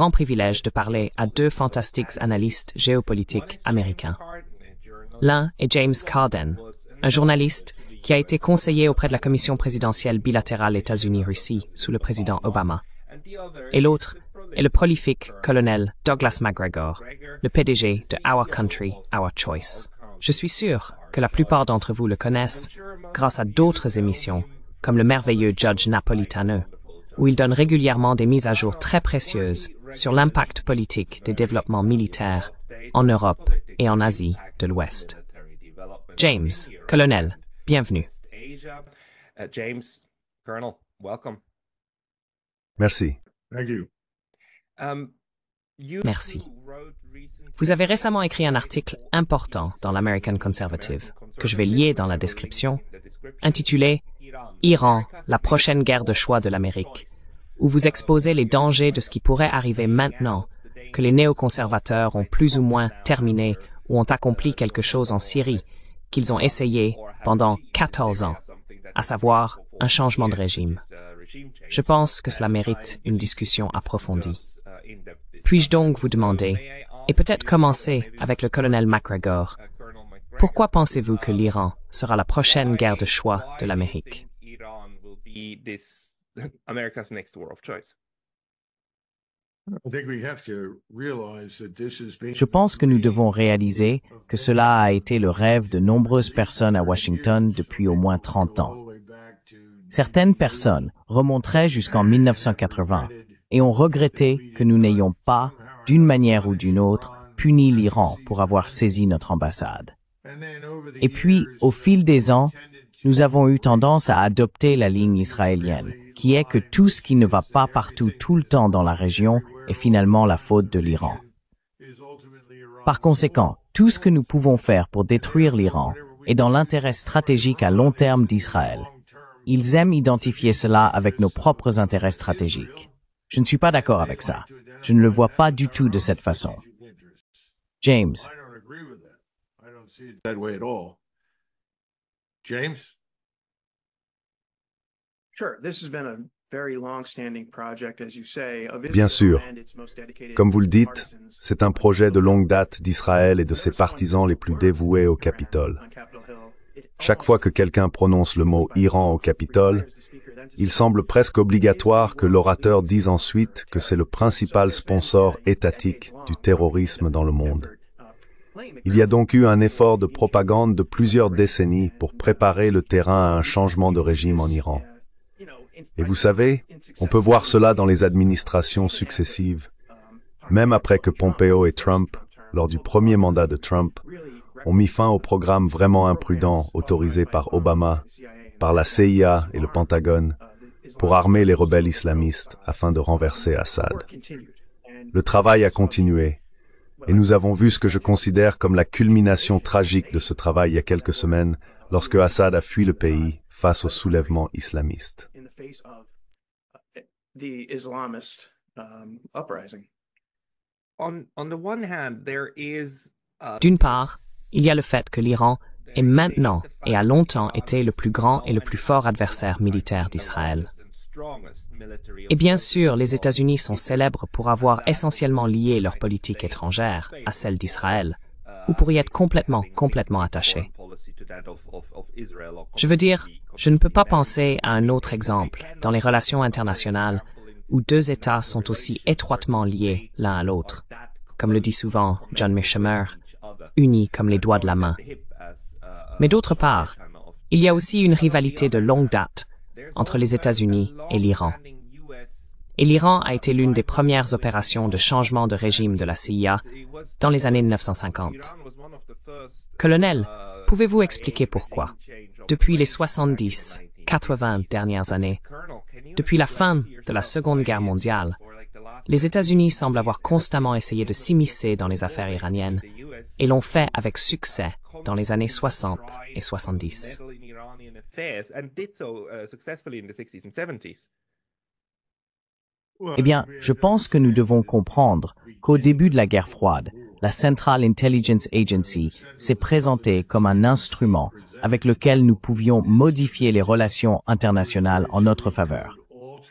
grand privilège de parler à deux fantastiques analystes géopolitiques américains. L'un est James Carden, un journaliste qui a été conseiller auprès de la Commission présidentielle bilatérale États-Unis-Russie sous le président Obama. Et l'autre est le prolifique colonel Douglas Macgregor, le PDG de Our Country, Our Choice. Je suis sûr que la plupart d'entre vous le connaissent grâce à d'autres émissions, comme le merveilleux Judge Napolitano, où il donne régulièrement des mises à jour très précieuses sur l'impact politique des développements militaires en Europe et en Asie de l'Ouest. James, colonel, bienvenue. James, Colonel, welcome. Merci. Merci. Vous avez récemment écrit un article important dans l'American Conservative, que je vais lier dans la description, intitulé « Iran, la prochaine guerre de choix de l'Amérique », où vous exposez les dangers de ce qui pourrait arriver maintenant que les néoconservateurs ont plus ou moins terminé ou ont accompli quelque chose en Syrie qu'ils ont essayé pendant 14 ans, à savoir un changement de régime. Je pense que cela mérite une discussion approfondie. Puis-je donc vous demander, et peut-être commencer avec le colonel Macgregor, pourquoi pensez-vous que l'Iran sera la prochaine guerre de choix de l'Amérique? Je pense que nous devons réaliser que cela a été le rêve de nombreuses personnes à Washington depuis au moins 30 ans. Certaines personnes remonteraient jusqu'en 1980 et ont regretté que nous n'ayons pas, d'une manière ou d'une autre, puni l'Iran pour avoir saisi notre ambassade. Et puis, au fil des ans, nous avons eu tendance à adopter la ligne israélienne, qui est que tout ce qui ne va pas partout tout le temps dans la région est finalement la faute de l'Iran. Par conséquent, tout ce que nous pouvons faire pour détruire l'Iran est dans l'intérêt stratégique à long terme d'Israël. Ils aiment identifier cela avec nos propres intérêts stratégiques. Je ne suis pas d'accord avec ça. Je ne le vois pas du tout de cette façon. James. James? Bien sûr. Comme vous le dites, c'est un projet de longue date d'Israël et de ses partisans les plus dévoués au Capitole. Chaque fois que quelqu'un prononce le mot Iran au Capitole, il semble presque obligatoire que l'orateur dise ensuite que c'est le principal sponsor étatique du terrorisme dans le monde. Il y a donc eu un effort de propagande de plusieurs décennies pour préparer le terrain à un changement de régime en Iran. Et vous savez, on peut voir cela dans les administrations successives. Même après que Pompeo et Trump, lors du premier mandat de Trump, ont mis fin au programme vraiment imprudent autorisé par Obama, par la CIA et le Pentagone, pour armer les rebelles islamistes afin de renverser Assad. Le travail a continué, et nous avons vu ce que je considère comme la culmination tragique de ce travail il y a quelques semaines, lorsque Assad a fui le pays face au soulèvement islamiste. D'une part, il y a le fait que l'Iran est maintenant et a longtemps été le plus grand et le plus fort adversaire militaire d'Israël. Et bien sûr, les États-Unis sont célèbres pour avoir essentiellement lié leur politique étrangère à celle d'Israël, ou pour y être complètement attachés. Je veux dire, je ne peux pas penser à un autre exemple dans les relations internationales où deux États sont aussi étroitement liés l'un à l'autre, comme le dit souvent John Mearsheimer, unis comme les doigts de la main. Mais d'autre part, il y a aussi une rivalité de longue date entre les États-Unis et l'Iran. Et l'Iran a été l'une des premières opérations de changement de régime de la CIA dans les années 1950. Colonel, pouvez-vous expliquer pourquoi, depuis les 70, 80 dernières années, depuis la fin de la Seconde Guerre mondiale, les États-Unis semblent avoir constamment essayé de s'immiscer dans les affaires iraniennes et l'ont fait avec succès dans les années 60 et 70. Eh bien, je pense que nous devons comprendre qu'au début de la guerre froide, la Central Intelligence Agency s'est présentée comme un instrument avec lequel nous pouvions modifier les relations internationales en notre faveur.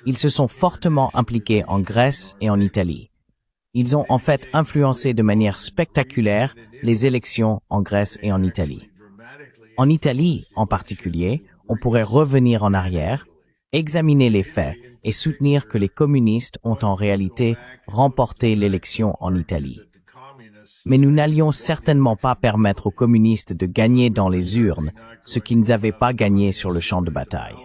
Ils se sont fortement impliqués en Grèce et en Italie. Ils ont en fait influencé de manière spectaculaire les élections en Grèce et en Italie. En Italie, en particulier, on pourrait revenir en arrière, examiner les faits et soutenir que les communistes ont en réalité remporté l'élection en Italie. Mais nous n'allions certainement pas permettre aux communistes de gagner dans les urnes ce qu'ils n'avaient pas gagné sur le champ de bataille.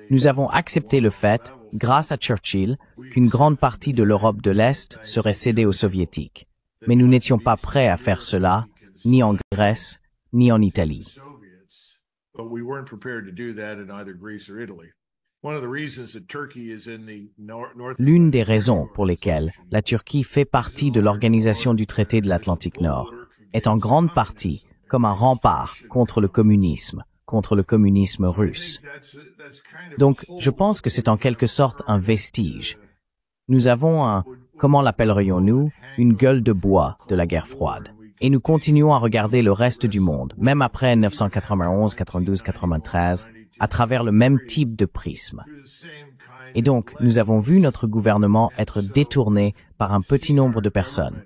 Nous avons accepté le fait, grâce à Churchill, qu'une grande partie de l'Europe de l'Est serait cédée aux Soviétiques. Mais nous n'étions pas prêts à faire cela, ni en Grèce, ni en Italie. L'une des raisons pour lesquelles la Turquie fait partie de l'Organisation du traité de l'Atlantique Nord est en grande partie comme un rempart contre le communisme russe. Donc, je pense que c'est en quelque sorte un vestige. Nous avons comment l'appellerions-nous, une gueule de bois de la guerre froide. Et nous continuons à regarder le reste du monde, même après 1991, 92, 93, à travers le même type de prisme. Et donc, nous avons vu notre gouvernement être détourné par un petit nombre de personnes.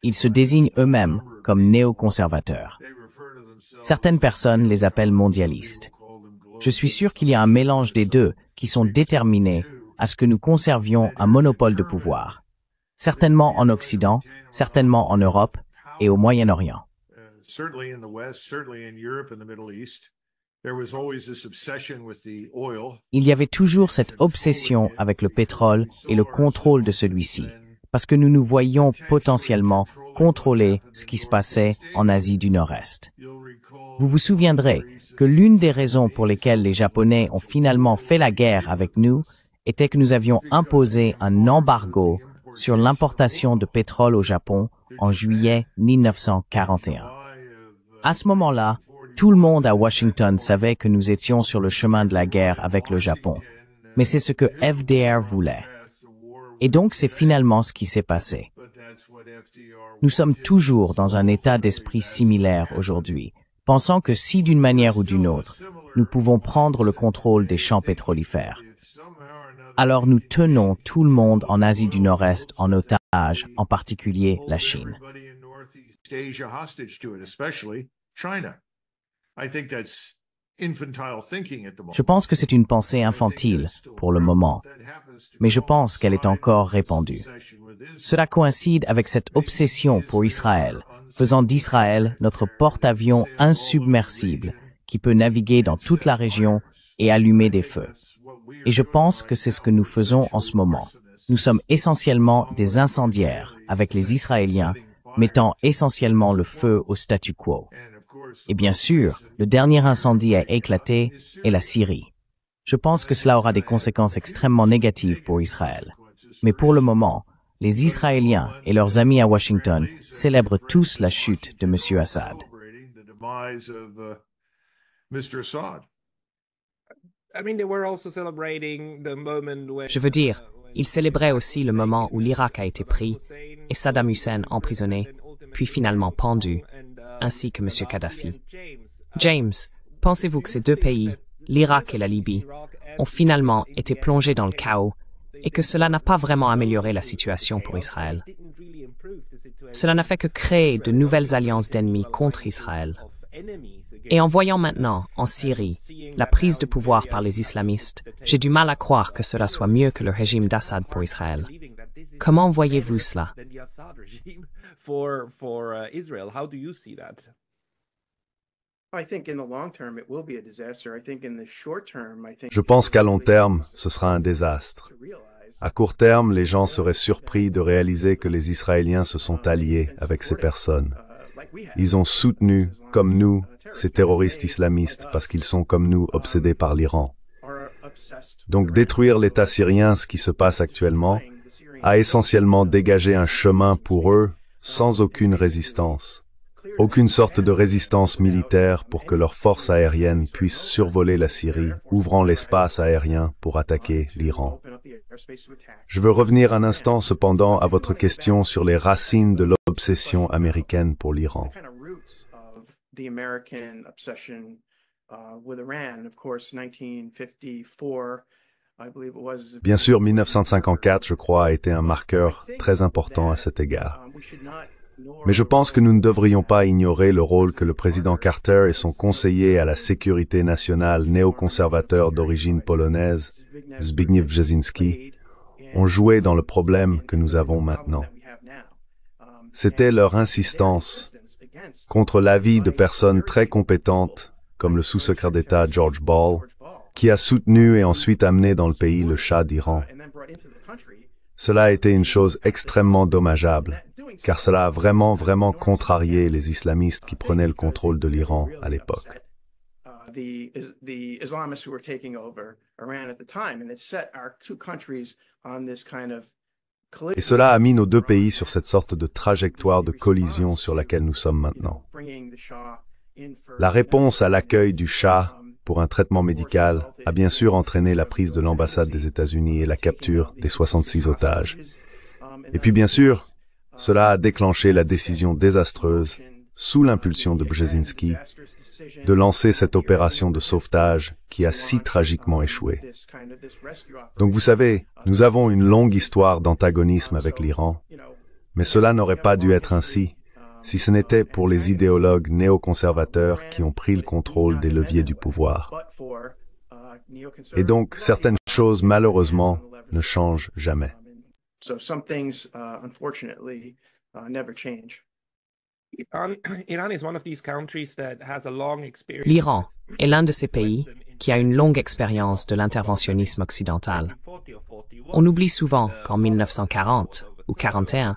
Ils se désignent eux-mêmes comme néoconservateurs. Certaines personnes les appellent mondialistes. Je suis sûr qu'il y a un mélange des deux qui sont déterminés à ce que nous conservions un monopole de pouvoir. Certainement en Occident, certainement en Europe et au Moyen-Orient. Il y avait toujours cette obsession avec le pétrole et le contrôle de celui-ci, parce que nous nous voyions potentiellement contrôler ce qui se passait en Asie du Nord-Est. Vous vous souviendrez que l'une des raisons pour lesquelles les Japonais ont finalement fait la guerre avec nous était que nous avions imposé un embargo sur l'importation de pétrole au Japon en juillet 1941. À ce moment-là, tout le monde à Washington savait que nous étions sur le chemin de la guerre avec le Japon, mais c'est ce que FDR voulait. Et donc c'est finalement ce qui s'est passé. Nous sommes toujours dans un état d'esprit similaire aujourd'hui, pensant que si d'une manière ou d'une autre, nous pouvons prendre le contrôle des champs pétrolifères, alors nous tenons tout le monde en Asie du Nord-Est en otage, en particulier la Chine. Je pense que c'est une pensée infantile pour le moment, mais je pense qu'elle est encore répandue. Cela coïncide avec cette obsession pour Israël, faisant d'Israël notre porte-avions insubmersible qui peut naviguer dans toute la région et allumer des feux. Et je pense que c'est ce que nous faisons en ce moment. Nous sommes essentiellement des incendiaires avec les Israéliens, mettant essentiellement le feu au statu quo. Et bien sûr, le dernier incendie a éclaté est la Syrie. Je pense que cela aura des conséquences extrêmement négatives pour Israël. Mais pour le moment, les Israéliens et leurs amis à Washington célèbrent tous la chute de M. Assad. Je veux dire, ils célébraient aussi le moment où l'Irak a été pris et Saddam Hussein emprisonné, puis finalement pendu, ainsi que M. Kadhafi. James, pensez-vous que ces deux pays, l'Irak et la Libye, ont finalement été plongés dans le chaos et que cela n'a pas vraiment amélioré la situation pour Israël? Cela n'a fait que créer de nouvelles alliances d'ennemis contre Israël. Et en voyant maintenant, en Syrie, la prise de pouvoir par les islamistes, j'ai du mal à croire que cela soit mieux que le régime d'Assad pour Israël. Comment voyez-vous cela? Je pense qu'à long terme, ce sera un désastre. À court terme, les gens seraient surpris de réaliser que les Israéliens se sont alliés avec ces personnes. Ils ont soutenu, comme nous, ces terroristes islamistes parce qu'ils sont comme nous obsédés par l'Iran. Donc détruire l'État syrien, ce qui se passe actuellement, a essentiellement dégagé un chemin pour eux sans aucune résistance. Aucune sorte de résistance militaire pour que leurs forces aériennes puissent survoler la Syrie, ouvrant l'espace aérien pour attaquer l'Iran. Je veux revenir un instant cependant à votre question sur les racines de l'obsession américaine pour l'Iran. Bien sûr, 1954, je crois, a été un marqueur très important à cet égard. Mais je pense que nous ne devrions pas ignorer le rôle que le président Carter et son conseiller à la sécurité nationale néoconservateur d'origine polonaise, Zbigniew Brzezinski, ont joué dans le problème que nous avons maintenant. C'était leur insistance contre l'avis de personnes très compétentes, comme le sous-secrétaire d'État George Ball, qui a soutenu et ensuite amené dans le pays le Shah d'Iran. Cela a été une chose extrêmement dommageable, car cela a vraiment contrarié les islamistes qui prenaient le contrôle de l'Iran à l'époque. Et cela a mis nos deux pays sur cette sorte de trajectoire de collision sur laquelle nous sommes maintenant. La réponse à l'accueil du Shah pour un traitement médical a bien sûr entraîné la prise de l'ambassade des États-Unis et la capture des 66 otages. Et puis bien sûr, cela a déclenché la décision désastreuse, sous l'impulsion de Brzezinski, de lancer cette opération de sauvetage qui a si tragiquement échoué. Donc vous savez, nous avons une longue histoire d'antagonisme avec l'Iran, mais cela n'aurait pas dû être ainsi, si ce n'était pour les idéologues néoconservateurs qui ont pris le contrôle des leviers du pouvoir. Et donc, certaines choses, malheureusement, ne changent jamais. L'Iran est l'un de ces pays qui a une longue expérience de l'interventionnisme occidental. On oublie souvent qu'en 1940 ou 41,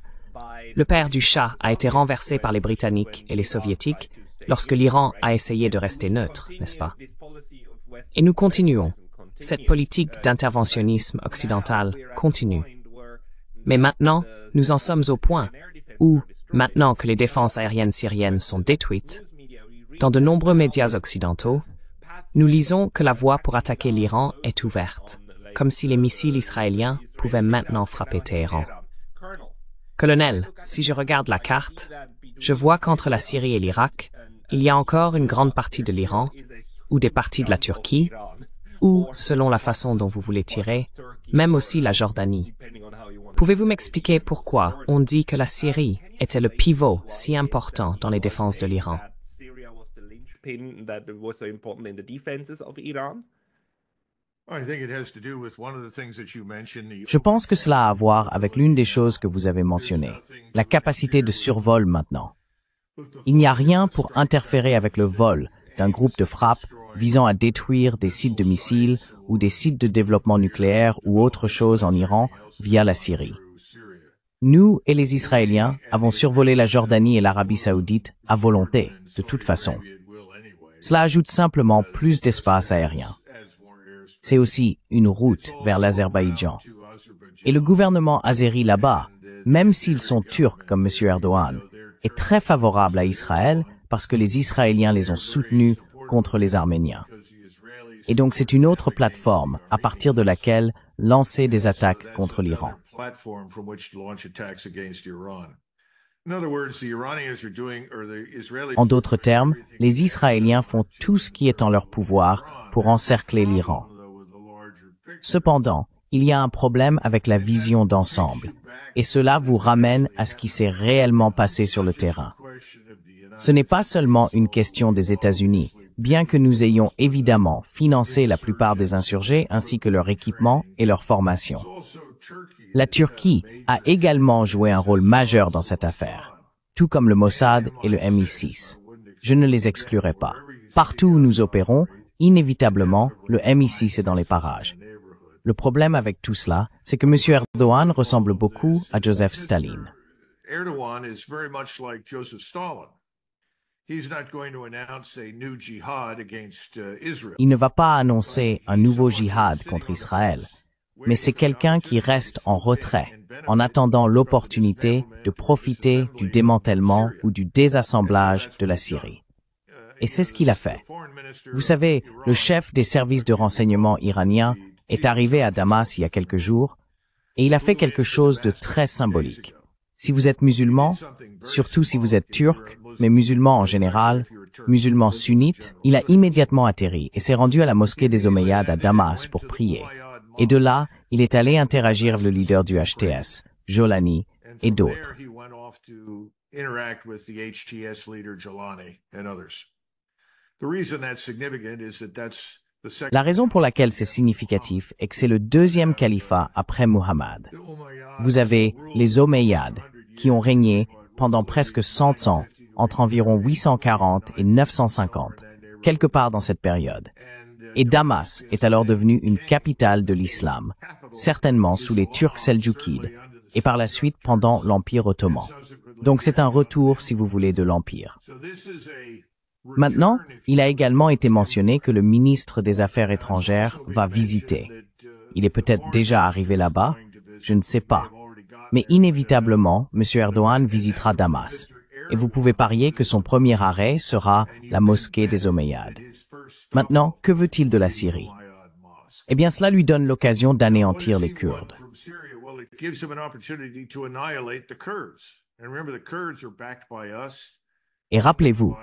le père du Shah a été renversé par les Britanniques et les Soviétiques lorsque l'Iran a essayé de rester neutre, n'est-ce pas? Et nous continuons. Cette politique d'interventionnisme occidental continue. Mais maintenant, nous en sommes au point où, maintenant que les défenses aériennes syriennes sont détruites, dans de nombreux médias occidentaux, nous lisons que la voie pour attaquer l'Iran est ouverte, comme si les missiles israéliens pouvaient maintenant frapper Téhéran. Colonel, si je regarde la carte, je vois qu'entre la Syrie et l'Irak, il y a encore une grande partie de l'Iran, ou des parties de la Turquie, ou, selon la façon dont vous voulez tirer, même aussi la Jordanie. Pouvez-vous m'expliquer pourquoi on dit que la Syrie était le pivot si important dans les défenses de l'Iran? Je pense que cela a à voir avec l'une des choses que vous avez mentionnées, la capacité de survol maintenant. Il n'y a rien pour interférer avec le vol d'un groupe de frappe visant à détruire des sites de missiles ou des sites de développement nucléaire ou autre chose en Iran via la Syrie. Nous et les Israéliens avons survolé la Jordanie et l'Arabie saoudite à volonté, de toute façon. Cela ajoute simplement plus d'espace aérien. C'est aussi une route vers l'Azerbaïdjan. Et le gouvernement azéri là-bas, même s'ils sont turcs comme M. Erdogan, est très favorable à Israël parce que les Israéliens les ont soutenus contre les Arméniens. Et donc c'est une autre plateforme à partir de laquelle lancer des attaques contre l'Iran. En d'autres termes, les Israéliens font tout ce qui est en leur pouvoir pour encercler l'Iran. Cependant, il y a un problème avec la vision d'ensemble, et cela vous ramène à ce qui s'est réellement passé sur le terrain. Ce n'est pas seulement une question des États-Unis, bien que nous ayons évidemment financé la plupart des insurgés ainsi que leur équipement et leur formation. La Turquie a également joué un rôle majeur dans cette affaire, tout comme le Mossad et le MI6. Je ne les exclurai pas. Partout où nous opérons, inévitablement, le MI6 est dans les parages. Le problème avec tout cela, c'est que M. Erdogan ressemble beaucoup à Joseph Staline. Erdogan is very much like Joseph Stalin. He's not going to announce a new jihad against Israel. Il ne va pas annoncer un nouveau jihad contre Israël, mais c'est quelqu'un qui reste en retrait, en attendant l'opportunité de profiter du démantèlement ou du désassemblage de la Syrie. Et c'est ce qu'il a fait. Vous savez, le chef des services de renseignement iranien est arrivé à Damas il y a quelques jours, et il a fait quelque chose de très symbolique. Si vous êtes musulman, surtout si vous êtes turc, mais musulman en général, musulman sunnite, il a immédiatement atterri et s'est rendu à la mosquée des Omeyyades à Damas pour prier. Et de là, il est allé interagir avec le leader du HTS, Jolani, et d'autres. La raison pour laquelle c'est significatif est que c'est le deuxième califat après Muhammad. Vous avez les Omeyyades, qui ont régné pendant presque 100 ans, entre environ 840 et 950, quelque part dans cette période. Et Damas est alors devenue une capitale de l'islam, certainement sous les Turcs seldjoukides, et par la suite pendant l'Empire ottoman. Donc c'est un retour, si vous voulez, de l'Empire. Maintenant, il a également été mentionné que le ministre des Affaires étrangères va visiter. Il est peut-être déjà arrivé là-bas, je ne sais pas. Mais inévitablement, M. Erdogan visitera Damas. Et vous pouvez parier que son premier arrêt sera la mosquée des Omeyyades. Maintenant, que veut-il de la Syrie? Eh bien, cela lui donne l'occasion d'anéantir les Kurdes. Et rappelez-vous,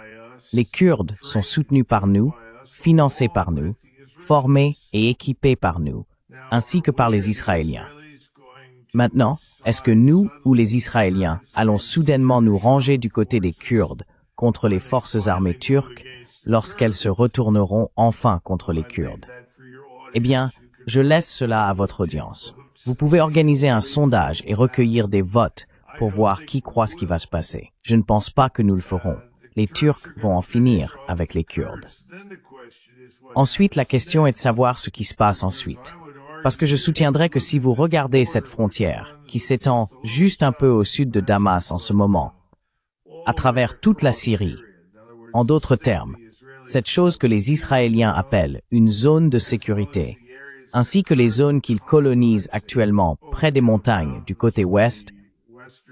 les Kurdes sont soutenus par nous, financés par nous, formés et équipés par nous, ainsi que par les Israéliens. Maintenant, est-ce que nous ou les Israéliens allons soudainement nous ranger du côté des Kurdes contre les forces armées turques lorsqu'elles se retourneront enfin contre les Kurdes? Eh bien, je laisse cela à votre audience. Vous pouvez organiser un sondage et recueillir des votes pour voir qui croit ce qui va se passer. Je ne pense pas que nous le ferons. Les Turcs vont en finir avec les Kurdes. Ensuite, la question est de savoir ce qui se passe ensuite. Parce que je soutiendrai que si vous regardez cette frontière, qui s'étend juste un peu au sud de Damas en ce moment, à travers toute la Syrie, en d'autres termes, cette chose que les Israéliens appellent une zone de sécurité, ainsi que les zones qu'ils colonisent actuellement près des montagnes du côté ouest,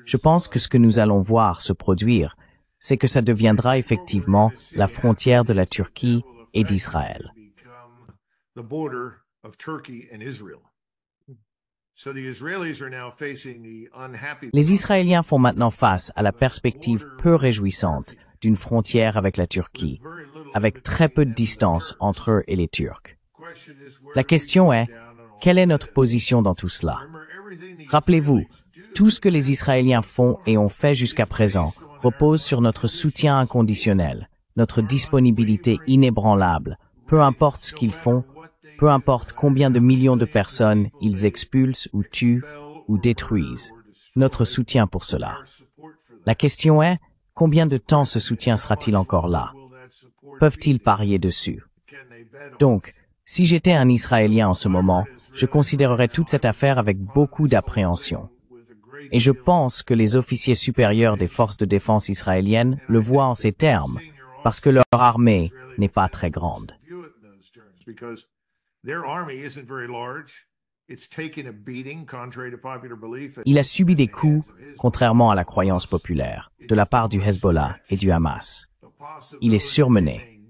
je pense que ce que nous allons voir se produire, c'est que ça deviendra effectivement la frontière de la Turquie et d'Israël. Les Israéliens font maintenant face à la perspective peu réjouissante d'une frontière avec la Turquie, avec très peu de distance entre eux et les Turcs. La question est, quelle est notre position dans tout cela? Rappelez-vous, tout ce que les Israéliens font et ont fait jusqu'à présent repose sur notre soutien inconditionnel, notre disponibilité inébranlable, peu importe ce qu'ils font, peu importe combien de millions de personnes ils expulsent ou tuent ou détruisent, notre soutien pour cela. La question est, combien de temps ce soutien sera-t-il encore là? Peuvent-ils parier dessus? Donc, si j'étais un Israélien en ce moment, je considérerais toute cette affaire avec beaucoup d'appréhension. Et je pense que les officiers supérieurs des forces de défense israéliennes le voient en ces termes, parce que leur armée n'est pas très grande. Il a subi des coups, contrairement à la croyance populaire, de la part du Hezbollah et du Hamas. Il est surmené.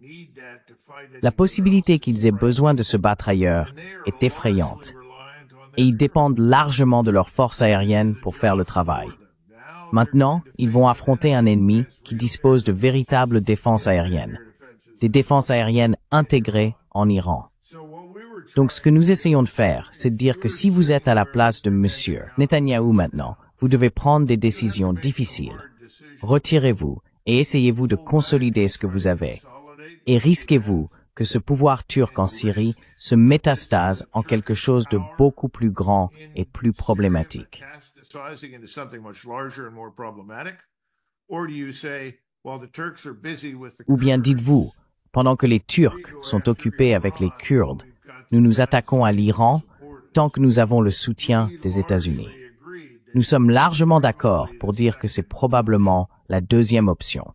La possibilité qu'ils aient besoin de se battre ailleurs est effrayante. Et ils dépendent largement de leurs forces aériennes pour faire le travail. Maintenant, ils vont affronter un ennemi qui dispose de véritables défenses aériennes. Des défenses aériennes intégrées en Iran. Donc ce que nous essayons de faire, c'est de dire que si vous êtes à la place de Monsieur Netanyahou maintenant, vous devez prendre des décisions difficiles. Retirez-vous et essayez-vous de consolider ce que vous avez. Et risquez-vous que ce pouvoir turc en Syrie se métastase en quelque chose de beaucoup plus grand et plus problématique. Ou bien dites-vous, pendant que les Turcs sont occupés avec les Kurdes, nous nous attaquons à l'Iran tant que nous avons le soutien des États-Unis. Nous sommes largement d'accord pour dire que c'est probablement la deuxième option.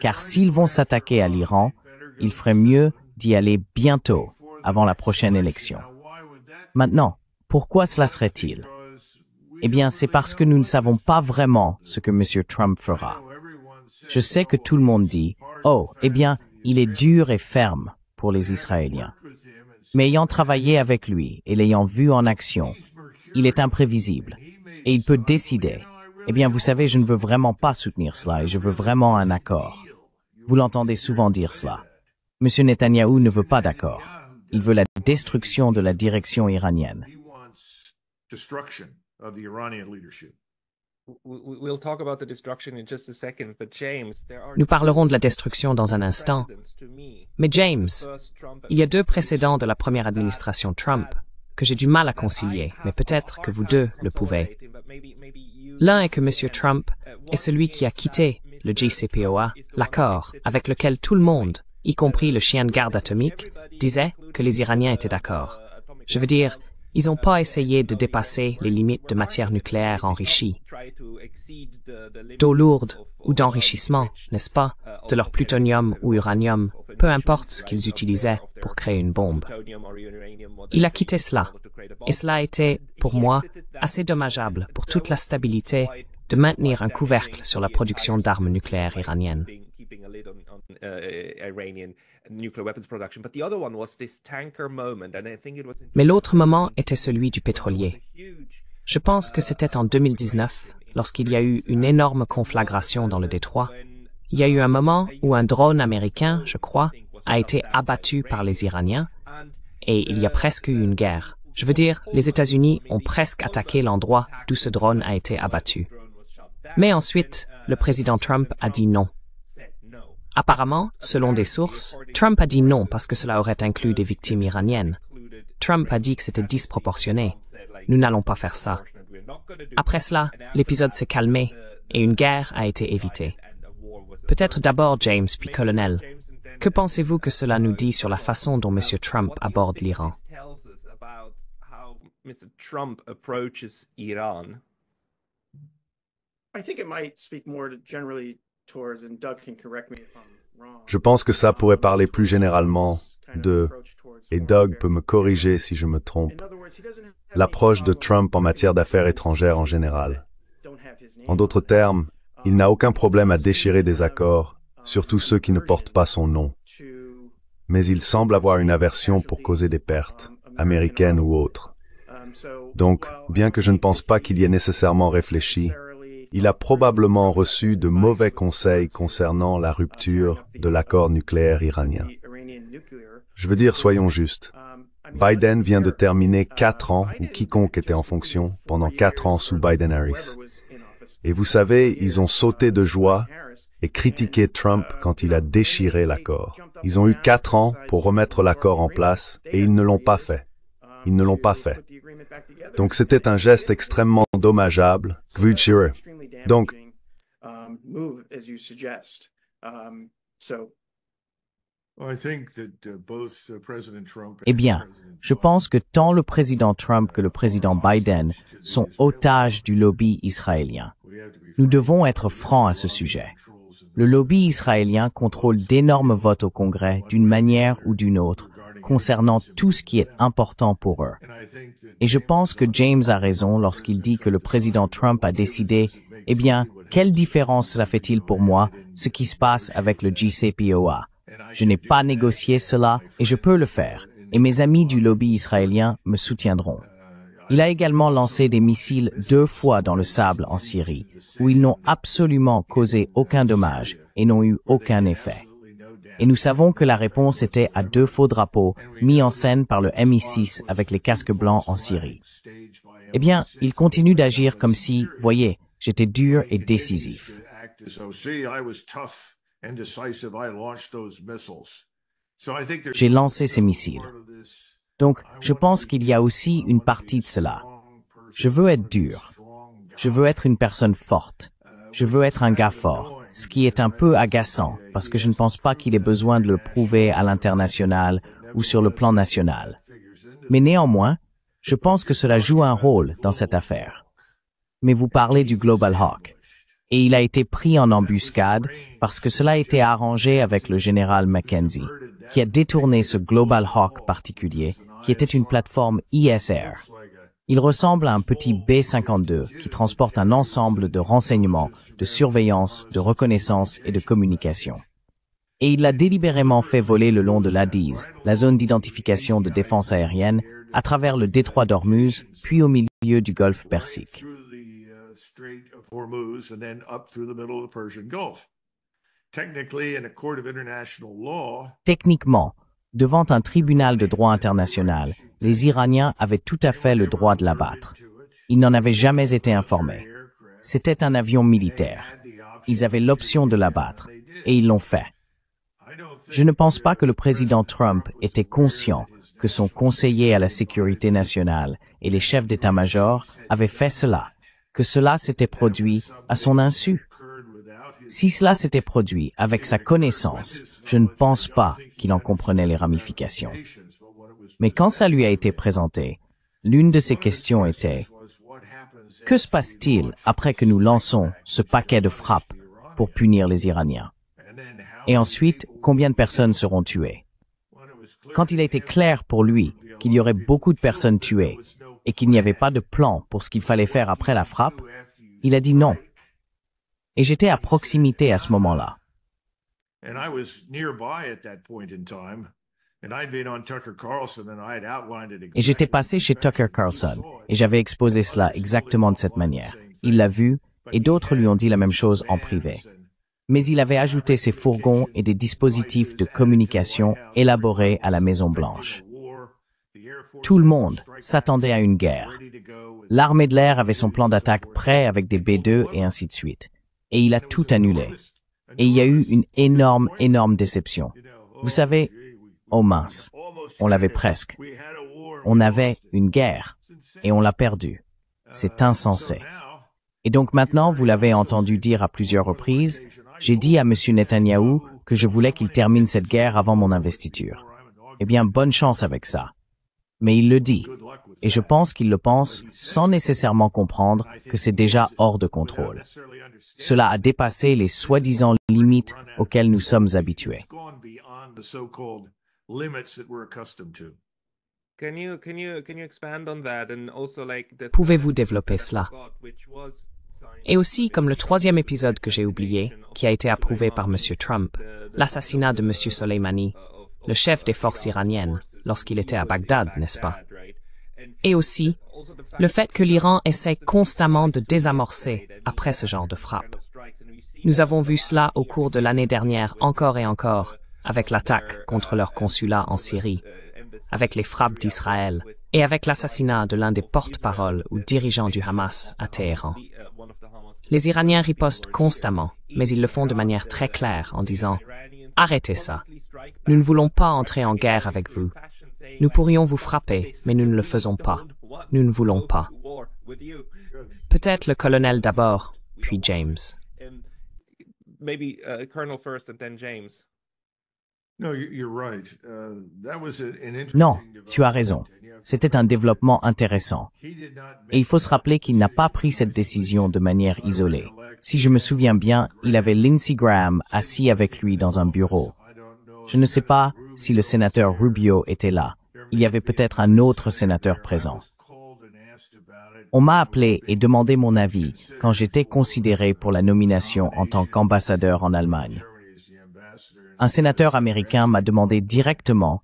Car s'ils vont s'attaquer à l'Iran, il ferait mieux d'y aller bientôt, avant la prochaine élection. Maintenant, pourquoi cela serait-il? Eh bien, c'est parce que nous ne savons pas vraiment ce que M. Trump fera. Je sais que tout le monde dit, « Oh, eh bien, il est dur et ferme pour les Israéliens. » Mais ayant travaillé avec lui et l'ayant vu en action, il est imprévisible et il peut décider. Eh bien, vous savez, je ne veux vraiment pas soutenir cela et je veux vraiment un accord. Vous l'entendez souvent dire cela. Monsieur Netanyahou ne veut pas d'accord. Il veut la destruction de la direction iranienne. He wants destruction of the Iranian leadership. We'll talk about the destruction in just a second, but James, there are Nous parlerons de la destruction dans un instant. Mais James, il y a deux précédents de la première administration Trump que j'ai du mal à concilier, mais peut-être que vous deux le pouvez. L'un est que M. Trump est celui qui a quitté le JCPOA, l'accord avec lequel tout le monde, y compris le chien de garde atomique, disait que les Iraniens étaient d'accord. Je veux dire, ils n'ont pas essayé de dépasser les limites de matière nucléaire enrichie, d'eau lourde ou d'enrichissement, n'est-ce pas, de leur plutonium ou uranium, peu importe ce qu'ils utilisaient pour créer une bombe. Il a quitté cela, et cela a été, pour moi, assez dommageable pour toute la stabilité de maintenir un couvercle sur la production d'armes nucléaires iraniennes. Mais l'autre moment était celui du pétrolier. Je pense que c'était en 2019, lorsqu'il y a eu une énorme conflagration dans le détroit. Il y a eu un moment où un drone américain, je crois, a été abattu par les Iraniens, et il y a presque eu une guerre. Je veux dire, les États-Unis ont presque attaqué l'endroit d'où ce drone a été abattu. Mais ensuite, le président Trump a dit non. Apparemment, selon des sources, Trump a dit non parce que cela aurait inclus des victimes iraniennes. Trump a dit que c'était disproportionné. Nous n'allons pas faire ça. Après cela, l'épisode s'est calmé et une guerre a été évitée. Peut-être d'abord James puis colonel. Que pensez-vous que cela nous dit sur la façon dont M. Trump aborde l'Iran? Je pense que ça pourrait parler plus généralement de, et Doug peut me corriger si je me trompe, l'approche de Trump en matière d'affaires étrangères en général. En d'autres termes, il n'a aucun problème à déchirer des accords, surtout ceux qui ne portent pas son nom. Mais il semble avoir une aversion pour causer des pertes, américaines ou autres. Donc, bien que je ne pense pas qu'il y ait nécessairement réfléchi, il a probablement reçu de mauvais conseils concernant la rupture de l'accord nucléaire iranien. Je veux dire, soyons justes. Biden vient de terminer 4 ans, ou quiconque était en fonction, pendant 4 ans sous Biden-Harris. Et vous savez, ils ont sauté de joie et critiqué Trump quand il a déchiré l'accord. Ils ont eu 4 ans pour remettre l'accord en place, et ils ne l'ont pas fait. Ils ne l'ont pas fait. Donc c'était un geste extrêmement dommageable. Donc, eh bien, je pense que tant le président Trump que le président Biden sont otages du lobby israélien. Nous devons être francs à ce sujet. Le lobby israélien contrôle d'énormes votes au Congrès d'une manière ou d'une autre concernant tout ce qui est important pour eux. Et je pense que James a raison lorsqu'il dit que le président Trump a décidé, eh bien, quelle différence cela fait-il pour moi, ce qui se passe avec le JCPOA? Je n'ai pas négocié cela et je peux le faire, et mes amis du lobby israélien me soutiendront. Il a également lancé des missiles 2 fois dans le sable en Syrie, où ils n'ont absolument causé aucun dommage et n'ont eu aucun effet. Et nous savons que la réponse était à 2 faux drapeaux mis en scène par le MI6 avec les casques blancs en Syrie. Eh bien, il continue d'agir comme si, voyez, j'étais dur et décisif. J'ai lancé ces missiles. Donc, je pense qu'il y a aussi une partie de cela. Je veux être dur. Je veux être une personne forte. Je veux être un gars fort, ce qui est un peu agaçant, parce que je ne pense pas qu'il ait besoin de le prouver à l'international ou sur le plan national. Mais néanmoins, je pense que cela joue un rôle dans cette affaire. Mais vous parlez du Global Hawk. Et il a été pris en embuscade parce que cela a été arrangé avec le général McKenzie, qui a détourné ce Global Hawk particulier, qui était une plateforme ISR. Il ressemble à un petit B-52 qui transporte un ensemble de renseignements, de surveillance, de reconnaissance et de communication. Et il l'a délibérément fait voler le long de l'Adiz, la zone d'identification de défense aérienne, à travers le détroit d'Ormuz, puis au milieu du golfe Persique. Techniquement, Devant un tribunal de droit international, les Iraniens avaient tout à fait le droit de l'abattre. Ils n'en avaient jamais été informés. C'était un avion militaire. Ils avaient l'option de l'abattre, et ils l'ont fait. Je ne pense pas que le président Trump était conscient que son conseiller à la sécurité nationale et les chefs d'état-major avaient fait cela, que cela s'était produit à son insu. Si cela s'était produit avec sa connaissance, je ne pense pas qu'il en comprenait les ramifications. Mais quand ça lui a été présenté, l'une de ses questions était « Que se passe-t-il après que nous lançons ce paquet de frappes pour punir les Iraniens? Et ensuite, combien de personnes seront tuées ?» Quand il a été clair pour lui qu'il y aurait beaucoup de personnes tuées et qu'il n'y avait pas de plan pour ce qu'il fallait faire après la frappe, il a dit non. Et j'étais à proximité à ce moment-là. Et j'étais passé chez Tucker Carlson, et j'avais exposé cela exactement de cette manière. Il l'a vu, et d'autres lui ont dit la même chose en privé. Mais il avait ajouté ses fourgons et des dispositifs de communication élaborés à la Maison-Blanche. Tout le monde s'attendait à une guerre. L'armée de l'air avait son plan d'attaque prêt avec des B-2 et ainsi de suite. Et il a tout annulé. Et il y a eu une énorme déception. Vous savez, oh mince, on l'avait presque. On avait une guerre, et on l'a perdue. C'est insensé. Et donc maintenant, vous l'avez entendu dire à plusieurs reprises, j'ai dit à M. Netanyahou que je voulais qu'il termine cette guerre avant mon investiture. Eh bien, bonne chance avec ça. Mais il le dit. Et je pense qu'il le pense sans nécessairement comprendre que c'est déjà hors de contrôle. Cela a dépassé les soi-disant limites auxquelles nous sommes habitués. Pouvez-vous développer cela? Et aussi, comme le troisième épisode que j'ai oublié, qui a été approuvé par M. Trump, l'assassinat de M. Soleimani, le chef des forces iraniennes, lorsqu'il était à Bagdad, n'est-ce pas? Et aussi, le fait que l'Iran essaie constamment de désamorcer après ce genre de frappe. Nous avons vu cela au cours de l'année dernière encore et encore, avec l'attaque contre leur consulat en Syrie, avec les frappes d'Israël et avec l'assassinat de l'un des porte-paroles ou dirigeants du Hamas à Téhéran. Les Iraniens ripostent constamment, mais ils le font de manière très claire en disant « Arrêtez ça. Nous ne voulons pas entrer en guerre avec vous. Nous pourrions vous frapper, mais nous ne le faisons pas. Nous ne voulons pas. » Peut-être le colonel d'abord, puis James. Non, tu as raison. C'était un développement intéressant. Et il faut se rappeler qu'il n'a pas pris cette décision de manière isolée. Si je me souviens bien, il avait Lindsey Graham assis avec lui dans un bureau. Je ne sais pas si le sénateur Rubio était là. Il y avait peut-être un autre sénateur présent. On m'a appelé et demandé mon avis quand j'étais considéré pour la nomination en tant qu'ambassadeur en Allemagne. Un sénateur américain m'a demandé directement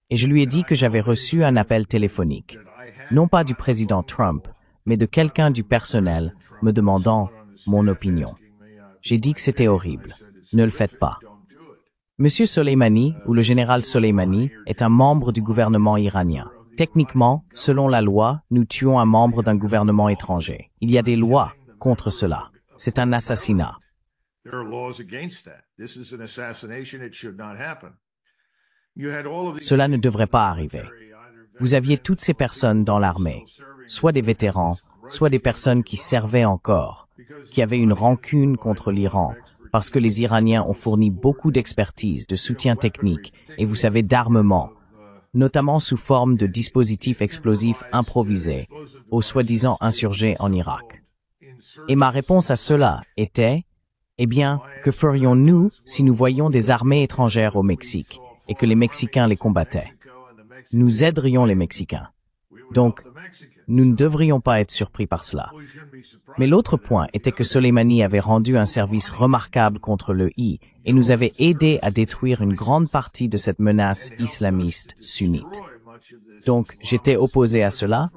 et je lui ai dit que j'avais reçu un appel téléphonique, non pas du président Trump, mais de quelqu'un du personnel me demandant mon opinion. J'ai dit que c'était horrible. Ne le faites pas. Monsieur Soleimani, ou le général Soleimani, est un membre du gouvernement iranien. Techniquement, selon la loi, nous tuons un membre d'un gouvernement étranger. Il y a des lois contre cela. C'est un assassinat. Cela ne devrait pas arriver. Vous aviez toutes ces personnes dans l'armée, soit des vétérans, soit des personnes qui servaient encore, qui avaient une rancune contre l'Iran, parce que les Iraniens ont fourni beaucoup d'expertise, de soutien technique, et vous savez, d'armement, notamment sous forme de dispositifs explosifs improvisés, aux soi-disant insurgés en Irak. Et ma réponse à cela était, eh bien, que ferions-nous si nous voyions des armées étrangères au Mexique et que les Mexicains les combattaient? Nous aiderions les Mexicains. Donc, nous ne devrions pas être surpris par cela. Mais l'autre point était que Soleimani avait rendu un service remarquable contre le I et nous avait aidé à détruire une grande partie de cette menace islamiste sunnite. Donc, j'étais opposé à cela,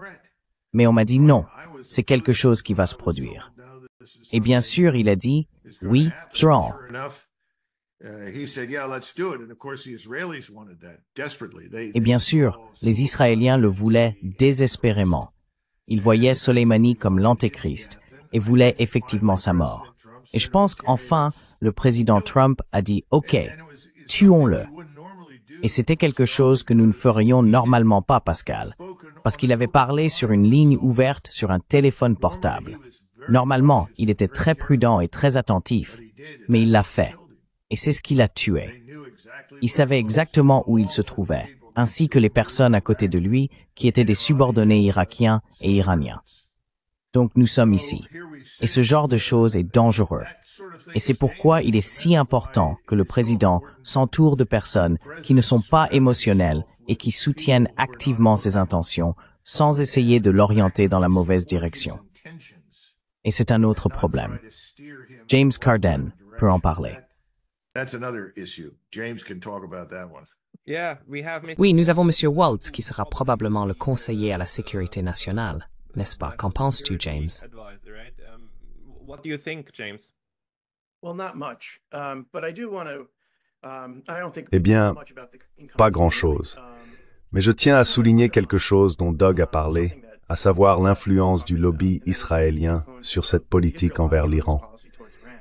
mais on m'a dit non, c'est quelque chose qui va se produire. Et bien sûr, il a dit, oui, strong. He said, "Yeah, let's do it." And of course, the Israelis wanted that desperately. Et bien sûr, les Israéliens le voulaient désespérément. Ils voyaient Soleimani comme l'antéchrist et voulaient effectivement sa mort. Et je pense qu'enfin, le président Trump a dit « OK, tuons-le ». Et c'était quelque chose que nous ne ferions normalement pas, Pascal, parce qu'il avait parlé sur une ligne ouverte sur un téléphone portable. Normalement, il était très prudent et très attentif, mais il l'a fait. Et c'est ce qui l'a tué. Il savait exactement où il se trouvait, ainsi que les personnes à côté de lui qui étaient des subordonnés irakiens et iraniens. Donc nous sommes ici. Et ce genre de choses est dangereux. Et c'est pourquoi il est si important que le président s'entoure de personnes qui ne sont pas émotionnelles et qui soutiennent activement ses intentions sans essayer de l'orienter dans la mauvaise direction. Et c'est un autre problème. James Cardin peut en parler. Oui, nous avons M. Waltz qui sera probablement le conseiller à la sécurité nationale. N'est-ce pas? Qu'en penses-tu, James? What do you think, James? Eh bien, pas grand-chose. Mais je tiens à souligner quelque chose dont Doug a parlé, à savoir l'influence du lobby israélien sur cette politique envers l'Iran.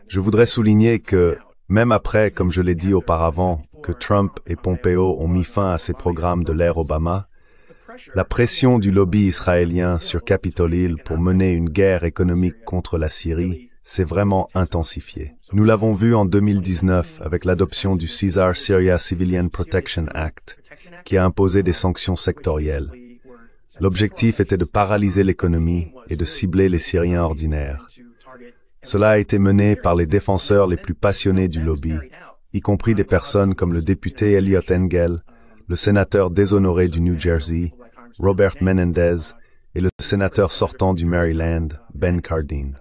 Je voudrais souligner que, même après, comme je l'ai dit auparavant, que Trump et Pompeo ont mis fin à ces programmes de l'ère Obama, la pression du lobby israélien sur Capitol Hill pour mener une guerre économique contre la Syrie s'est vraiment intensifiée. Nous l'avons vu en 2019 avec l'adoption du Caesar Syria Civilian Protection Act, qui a imposé des sanctions sectorielles. L'objectif était de paralyser l'économie et de cibler les Syriens ordinaires. Cela a été mené par les défenseurs les plus passionnés du lobby, y compris des personnes comme le député Eliot Engel, le sénateur déshonoré du New Jersey, Robert Menendez, et le sénateur sortant du Maryland, Ben Cardin.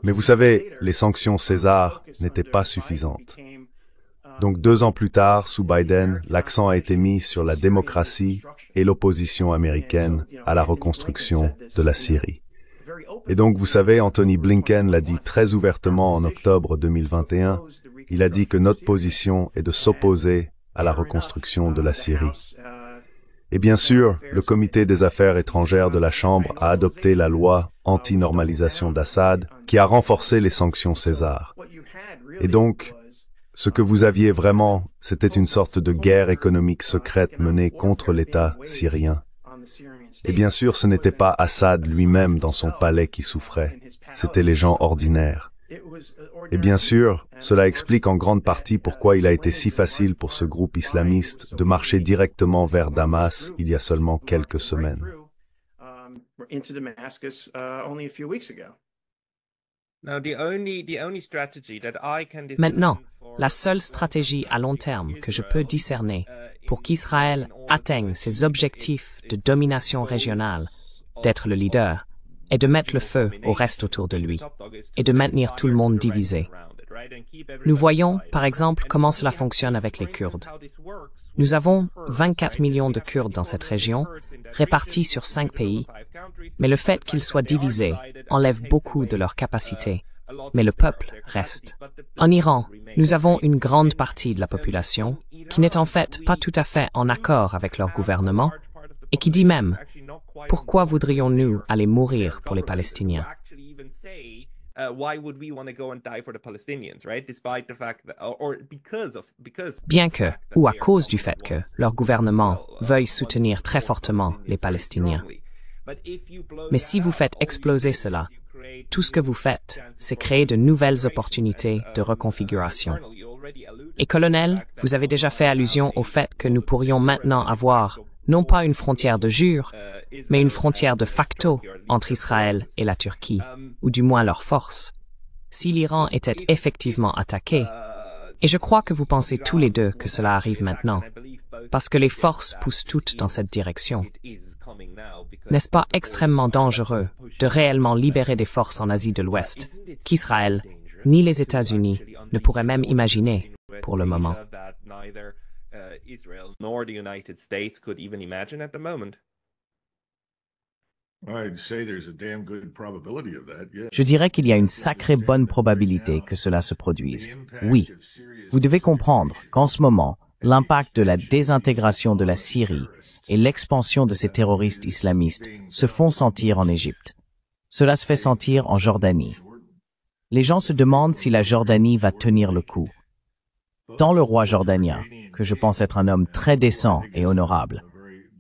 Mais vous savez, les sanctions César n'étaient pas suffisantes. Donc 2 ans plus tard, sous Biden, l'accent a été mis sur la démocratie et l'opposition américaine à la reconstruction de la Syrie. Et donc, vous savez, Anthony Blinken l'a dit très ouvertement en octobre 2021, il a dit que notre position est de s'opposer à la reconstruction de la Syrie. Et bien sûr, le Comité des affaires étrangères de la Chambre a adopté la loi anti-normalisation d'Assad qui a renforcé les sanctions César. Et donc, ce que vous aviez vraiment, c'était une sorte de guerre économique secrète menée contre l'État syrien. Et bien sûr, ce n'était pas Assad lui-même dans son palais qui souffrait, c'était les gens ordinaires. Et bien sûr, cela explique en grande partie pourquoi il a été si facile pour ce groupe islamiste de marcher directement vers Damas il y a seulement quelques semaines. Maintenant, la seule stratégie à long terme que je peux discerner pour qu'Israël atteigne ses objectifs de domination régionale, d'être le leader, est de mettre le feu au reste autour de lui et de maintenir tout le monde divisé. Nous voyons, par exemple, comment cela fonctionne avec les Kurdes. Nous avons 24 millions de Kurdes dans cette région, répartis sur 5 pays, mais le fait qu'ils soient divisés enlève beaucoup de leur capacité. Mais le peuple reste. En Iran, nous avons une grande partie de la population qui n'est en fait pas tout à fait en accord avec leur gouvernement et qui dit même « Pourquoi voudrions-nous aller mourir pour les Palestiniens ?» Bien que, ou à cause du fait que, leur gouvernement veuille soutenir très fortement les Palestiniens. Mais si vous faites exploser cela, tout ce que vous faites, c'est créer de nouvelles opportunités de reconfiguration. Et colonel, vous avez déjà fait allusion au fait que nous pourrions maintenant avoir, non pas une frontière de jure, mais une frontière de facto entre Israël et la Turquie, ou du moins leurs forces, si l'Iran était effectivement attaqué. Et je crois que vous pensez tous les deux que cela arrive maintenant, parce que les forces poussent toutes dans cette direction. N'est-ce pas extrêmement dangereux de réellement libérer des forces en Asie de l'Ouest, qu'Israël, ni les États-Unis, ne pourraient même imaginer pour le moment? I'd say there's a damn good probability of that, yeah. Je dirais qu'il y a une sacrée bonne probabilité que cela se produise. Oui. Vous devez comprendre qu'en ce moment, l'impact de la désintégration de la Syrie et l'expansion de ces terroristes islamistes se font sentir en Égypte. Cela se fait sentir en Jordanie. Les gens se demandent si la Jordanie va tenir le coup. Tant le roi jordanien, que je pense être un homme très décent et honorable,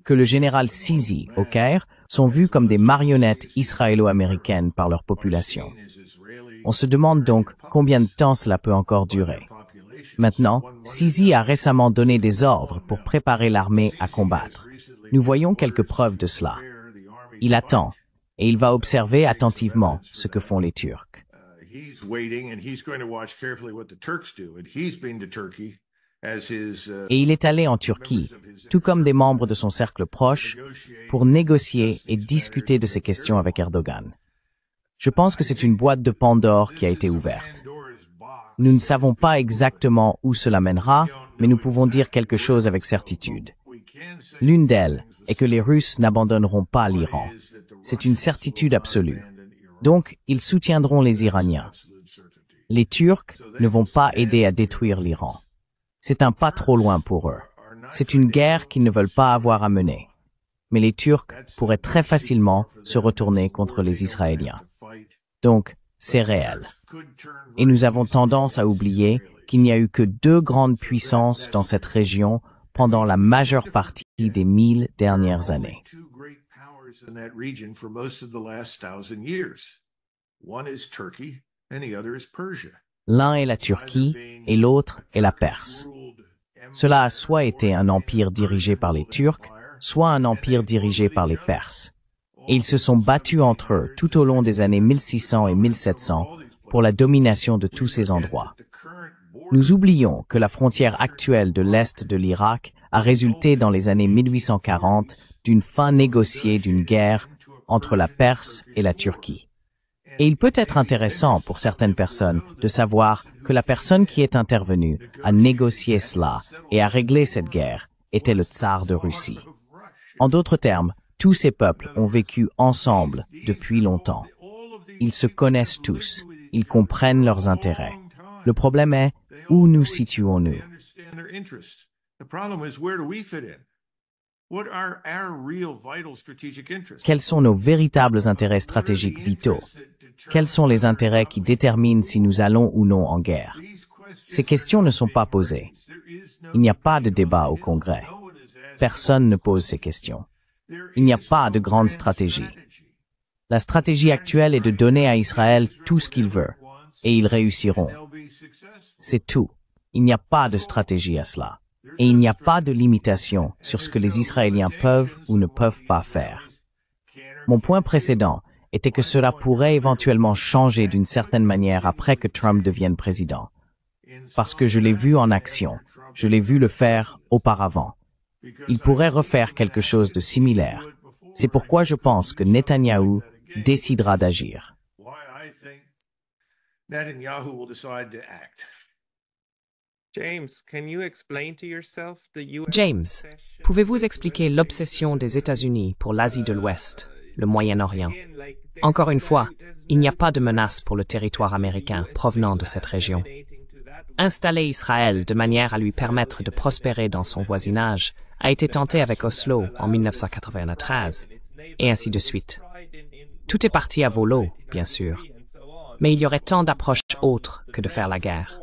que le général Sisi au Caire sont vus comme des marionnettes israélo-américaines par leur population. On se demande donc combien de temps cela peut encore durer. Maintenant, Sisi a récemment donné des ordres pour préparer l'armée à combattre. Nous voyons quelques preuves de cela. Il attend, et il va observer attentivement ce que font les Turcs. He's waiting and he's going to watch carefully what the Turks do. And he's been to Turkey as his Et il est allé en Turquie, tout comme des membres de son cercle proche, pour négocier et discuter de ces questions avec Erdogan. Je pense que c'est une boîte de Pandore qui a été ouverte. Nous ne savons pas exactement où cela mènera, mais nous pouvons dire quelque chose avec certitude. L'une d'elles est que les Russes n'abandonneront pas l'Iran. C'est une certitude absolue. Donc, ils soutiendront les Iraniens. Les Turcs ne vont pas aider à détruire l'Iran. C'est un pas trop loin pour eux. C'est une guerre qu'ils ne veulent pas avoir à mener. Mais les Turcs pourraient très facilement se retourner contre les Israéliens. Donc, c'est réel. Et nous avons tendance à oublier qu'il n'y a eu que 2 grandes puissances dans cette région pendant la majeure partie des 1000 dernières années. in that region for most of the last 1,000 years. One is Turkey and the other is Persia. L'un est la Turquie et l'autre est la Perse. Cela a soit été un empire dirigé par les Turcs, soit un empire dirigé par les Perses. Et ils se sont battus entre eux tout au long des années 1600 et 1700 pour la domination de tous ces endroits. Nous oublions que la frontière actuelle de l'Est de l'Irak a résulté dans les années 1840 d'une fin négociée d'une guerre entre la Perse et la Turquie. Et il peut être intéressant pour certaines personnes de savoir que la personne qui est intervenue à négocier cela et à régler cette guerre était le tsar de Russie. En d'autres termes, tous ces peuples ont vécu ensemble depuis longtemps. Ils se connaissent tous, ils comprennent leurs intérêts. Le problème est, où nous situons-nous? Quels sont nos véritables intérêts stratégiques vitaux? Quels sont les intérêts qui déterminent si nous allons ou non en guerre? Ces questions ne sont pas posées. Il n'y a pas de débat au Congrès. Personne ne pose ces questions. Il n'y a pas de grande stratégie. La stratégie actuelle est de donner à Israël tout ce qu'il veut, et ils réussiront. C'est tout. Il n'y a pas de stratégie à cela. Et il n'y a pas de limitation sur ce que les Israéliens peuvent ou ne peuvent pas faire. Mon point précédent était que cela pourrait éventuellement changer d'une certaine manière après que Trump devienne président. Parce que je l'ai vu en action. Je l'ai vu le faire auparavant. Il pourrait refaire quelque chose de similaire. C'est pourquoi je pense que Netanyahou décidera d'agir. James, pouvez-vous expliquer l'obsession des États-Unis pour l'Asie de l'Ouest, le Moyen-Orient? Encore une fois, il n'y a pas de menace pour le territoire américain provenant de cette région. Installer Israël de manière à lui permettre de prospérer dans son voisinage a été tenté avec Oslo en 1993, et ainsi de suite. Tout est parti à volo, bien sûr, mais il y aurait tant d'approches autres que de faire la guerre.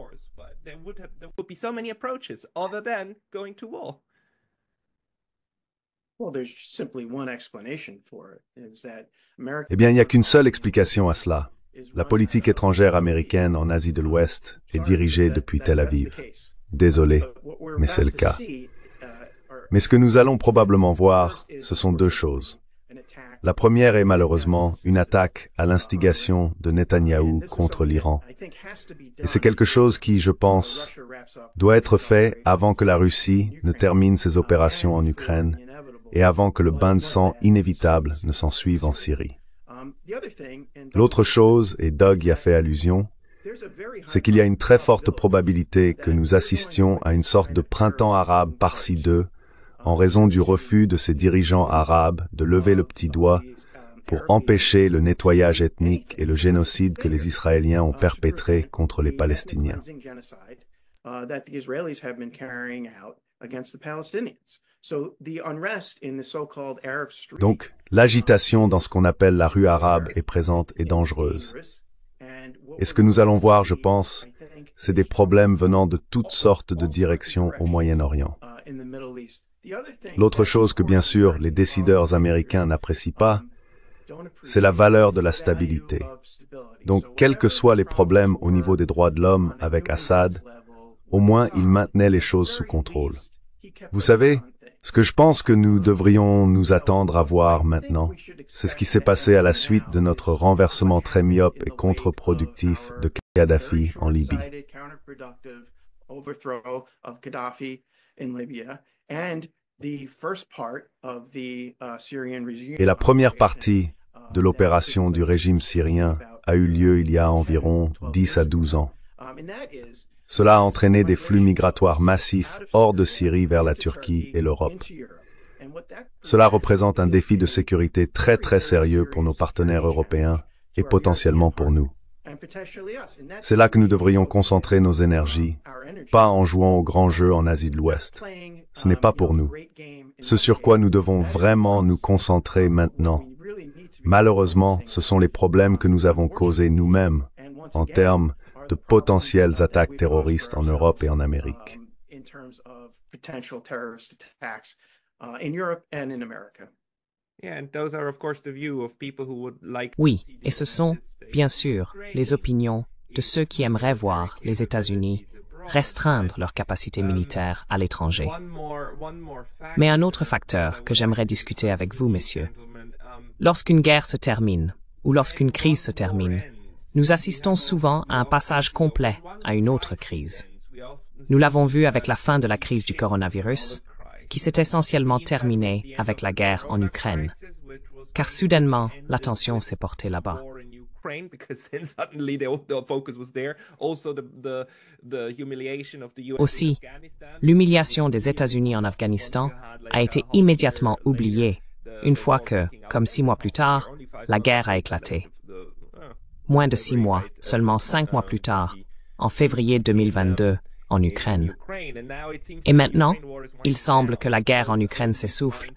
Eh bien, il n'y a qu'une seule explication à cela. La politique étrangère américaine en Asie de l'Ouest est dirigée depuis Tel Aviv. Désolé, mais c'est le cas. Mais ce que nous allons probablement voir, ce sont deux choses. La première est malheureusement une attaque à l'instigation de Netanyahou contre l'Iran. Et c'est quelque chose qui, je pense, doit être fait avant que la Russie ne termine ses opérations en Ukraine et avant que le bain de sang inévitable ne s'ensuive en Syrie. L'autre chose, et Doug y a fait allusion, c'est qu'il y a une très forte probabilité que nous assistions à une sorte de printemps arabe par-ci d'eux, en raison du refus de ces dirigeants arabes de lever le petit doigt pour empêcher le nettoyage ethnique et le génocide que les Israéliens ont perpétré contre les Palestiniens. Donc, l'agitation dans ce qu'on appelle la rue arabe est présente et dangereuse. Et ce que nous allons voir, je pense, c'est des problèmes venant de toutes sortes de directions au Moyen-Orient. L'autre chose que, bien sûr, les décideurs américains n'apprécient pas, c'est la valeur de la stabilité. Donc, quels que soient les problèmes au niveau des droits de l'homme avec Assad, au moins il maintenait les choses sous contrôle. Vous savez, ce que je pense que nous devrions nous attendre à voir maintenant, c'est ce qui s'est passé à la suite de notre renversement très myope et contre-productif de Kadhafi en Libye. Et la première partie de l'opération du régime syrien a eu lieu il y a environ 10 à 12 ans. Cela a entraîné des flux migratoires massifs hors de Syrie vers la Turquie et l'Europe. Cela représente un défi de sécurité très très sérieux pour nos partenaires européens et potentiellement pour nous. C'est là que nous devrions concentrer nos énergies, pas en jouant au grand jeu en Asie de l'Ouest. Ce n'est pas pour nous. Ce sur quoi nous devons vraiment nous concentrer maintenant. Malheureusement, ce sont les problèmes que nous avons causés nous-mêmes en termes de potentielles attaques terroristes en Europe et en Amérique. Oui, et ce sont, bien sûr, les opinions de ceux qui aimeraient voir les États-Unis restreindre leurs capacités militaires à l'étranger. Mais un autre facteur que j'aimerais discuter avec vous, messieurs, lorsqu'une guerre se termine ou lorsqu'une crise se termine, nous assistons souvent à un passage complet à une autre crise. Nous l'avons vu avec la fin de la crise du coronavirus, qui s'est essentiellement terminée avec la guerre en Ukraine, car soudainement, l'attention s'est portée là-bas. Aussi, l'humiliation des États-Unis en Afghanistan a été immédiatement oubliée, une fois que, comme 6 mois plus tard, la guerre a éclaté. Moins de 6 mois, seulement 5 mois plus tard, en février 2022, en Ukraine. Et maintenant, il semble que la guerre en Ukraine s'essouffle,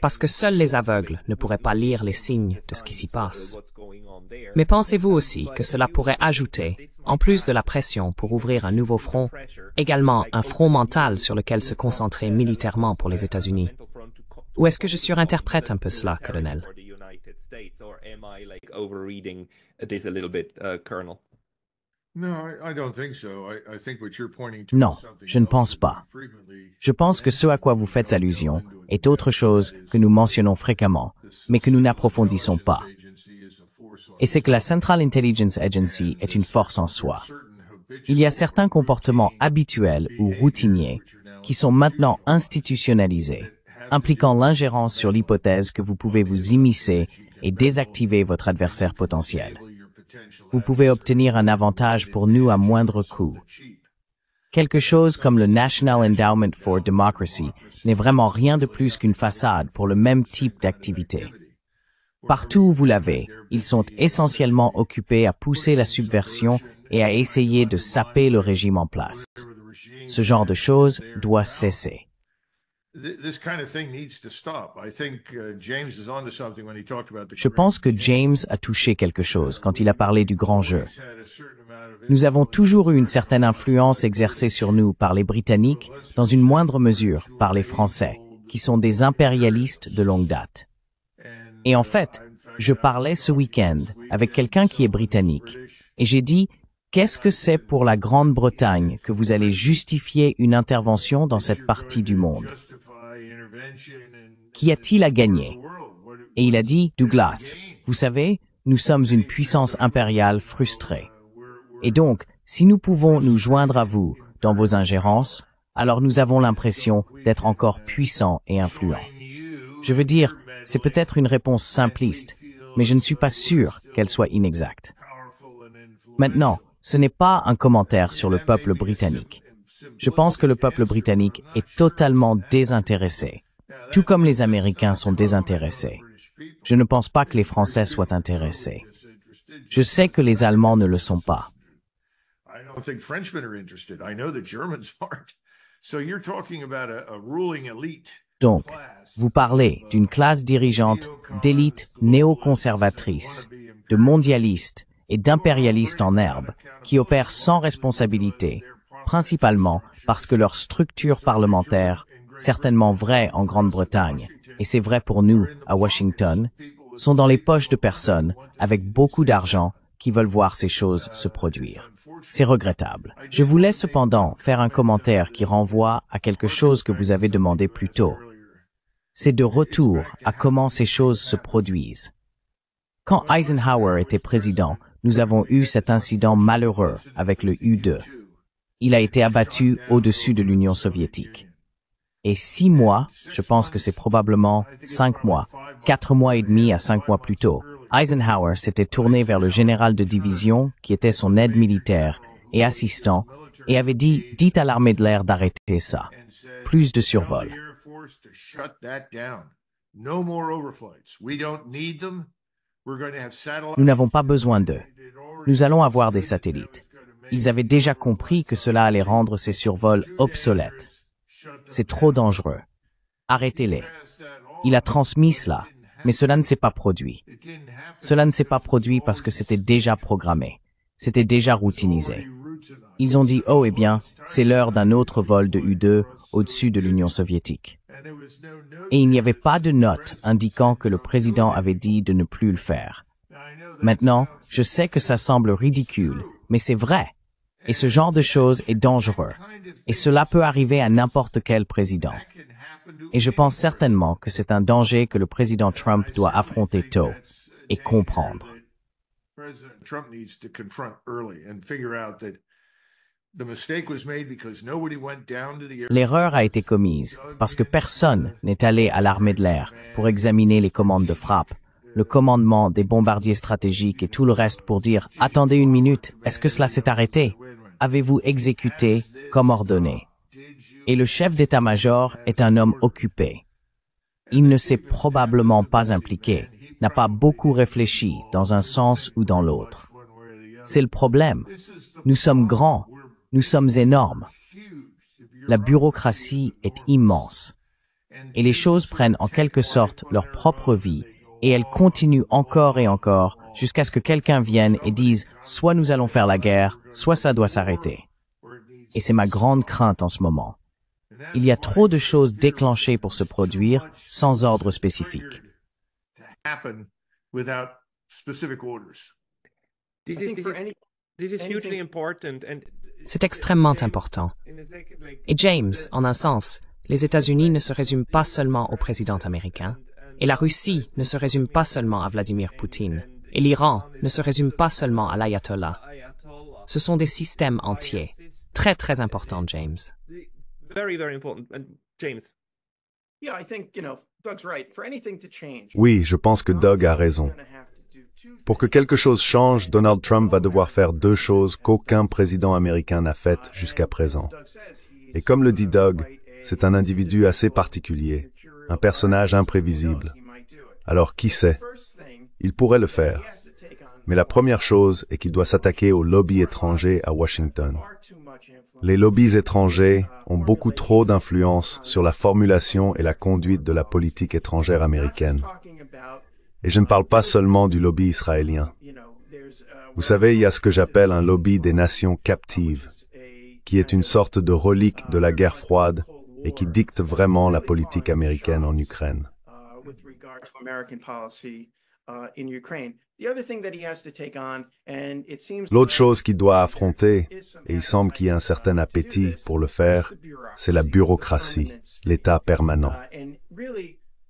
parce que seuls les aveugles ne pourraient pas lire les signes de ce qui s'y passe. Mais pensez-vous aussi que cela pourrait ajouter, en plus de la pression pour ouvrir un nouveau front, également un front mental sur lequel se concentrer militairement pour les États-Unis? Ou est-ce que je surinterprète un peu cela, colonel? Non, je ne pense pas. Je pense que ce à quoi vous faites allusion est autre chose que nous mentionnons fréquemment, mais que nous n'approfondissons pas. Et c'est que la Central Intelligence Agency est une force en soi. Il y a certains comportements habituels ou routiniers qui sont maintenant institutionnalisés, impliquant l'ingérence sur l'hypothèse que vous pouvez vous immiscer et désactiver votre adversaire potentiel. Vous pouvez obtenir un avantage pour nous à moindre coût. Quelque chose comme le National Endowment for Democracy n'est vraiment rien de plus qu'une façade pour le même type d'activité. Partout où vous l'avez, ils sont essentiellement occupés à pousser la subversion et à essayer de saper le régime en place. Ce genre de choses doit cesser. Je pense que James a touché quelque chose quand il a parlé du grand jeu. Nous avons toujours eu une certaine influence exercée sur nous par les Britanniques, dans une moindre mesure par les Français, qui sont des impérialistes de longue date. Et en fait, je parlais ce week-end avec quelqu'un qui est britannique, et j'ai dit, qu'est-ce que c'est pour la Grande-Bretagne que vous allez justifier une intervention dans cette partie du monde? Qu'y a-t-il à gagner? Et il a dit, Douglas, vous savez, nous sommes une puissance impériale frustrée. Et donc, si nous pouvons nous joindre à vous dans vos ingérences, alors nous avons l'impression d'être encore puissants et influents. Je veux dire, c'est peut-être une réponse simpliste, mais je ne suis pas sûr qu'elle soit inexacte. Maintenant, ce n'est pas un commentaire sur le peuple britannique. Je pense que le peuple britannique est totalement désintéressé, tout comme les Américains sont désintéressés. Je ne pense pas que les Français soient intéressés. Je sais que les Allemands ne le sont pas. I don't think Frenchmen are interested. I know the Germans aren't. So you're talking about a ruling elite. Donc, vous parlez d'une classe dirigeante d'élite néoconservatrice, de mondialistes et d'impérialistes en herbe qui opèrent sans responsabilité, principalement parce que leur structure parlementaire, certainement vraie en Grande-Bretagne, et c'est vrai pour nous à Washington, sont dans les poches de personnes avec beaucoup d'argent qui veulent voir ces choses se produire. C'est regrettable. Je voulais cependant faire un commentaire qui renvoie à quelque chose que vous avez demandé plus tôt. C'est de retour à comment ces choses se produisent. Quand Eisenhower était président, nous avons eu cet incident malheureux avec le U-2. Il a été abattu au-dessus de l'Union soviétique. Et 6 mois, je pense que c'est probablement 5 mois, 4 mois et demi à 5 mois plus tôt, Eisenhower s'était tourné vers le général de division, qui était son aide militaire et assistant, et avait dit « Dites à l'armée de l'air d'arrêter ça. Plus de survol. » Nous n'avons pas besoin d'eux. Nous allons avoir des satellites. Ils avaient déjà compris que cela allait rendre ces survols obsolètes. C'est trop dangereux. Arrêtez-les. Il a transmis cela, mais cela ne s'est pas produit. Cela ne s'est pas produit parce que c'était déjà programmé. C'était déjà routinisé. Ils ont dit « Oh, eh bien, c'est l'heure d'un autre vol de U-2 au-dessus de l'Union soviétique. » Et il n'y avait pas de note indiquant que le président avait dit de ne plus le faire. Maintenant, je sais que ça semble ridicule, mais c'est vrai. Et ce genre de choses est dangereux. Et cela peut arriver à n'importe quel président. Et je pense certainement que c'est un danger que le président Trump doit affronter tôt et comprendre. L'erreur a été commise parce que personne n'est allé à l'armée de l'air pour examiner les commandes de frappe, le commandement des bombardiers stratégiques et tout le reste pour dire « Attendez une minute, est-ce que cela s'est arrêté? Avez-vous exécuté comme ordonné? » Et le chef d'état-major est un homme occupé. Il ne s'est probablement pas impliqué, n'a pas beaucoup réfléchi dans un sens ou dans l'autre. C'est le problème. Nous sommes grands, nous sommes énormes. La bureaucratie est immense. Et les choses prennent en quelque sorte leur propre vie, et elles continuent encore et encore jusqu'à ce que quelqu'un vienne et dise « soit nous allons faire la guerre, soit ça doit s'arrêter ». Et c'est ma grande crainte en ce moment. Il y a trop de choses déclenchées pour se produire sans ordre spécifique. C'est extrêmement important. Et James, en un sens, les États-Unis ne se résument pas seulement au président américain, et la Russie ne se résume pas seulement à Vladimir Poutine, et l'Iran ne se résume pas seulement à l'ayatollah. Ce sont des systèmes entiers. Très, très importants, James. Oui, je pense que Doug a raison. Pour que quelque chose change, Donald Trump va devoir faire 2 choses qu'aucun président américain n'a faites jusqu'à présent. Et comme le dit Doug, c'est un individu assez particulier, un personnage imprévisible. Alors qui sait? Il pourrait le faire. Mais la première chose est qu'il doit s'attaquer aux lobbies étrangers à Washington. Les lobbies étrangers ont beaucoup trop d'influence sur la formulation et la conduite de la politique étrangère américaine. Et je ne parle pas seulement du lobby israélien. Vous savez, il y a ce que j'appelle un lobby des nations captives, qui est une sorte de relique de la guerre froide et qui dicte vraiment la politique américaine en Ukraine. L'autre chose qu'il doit affronter, et il semble qu'il y ait un certain appétit pour le faire, c'est la bureaucratie, l'État permanent.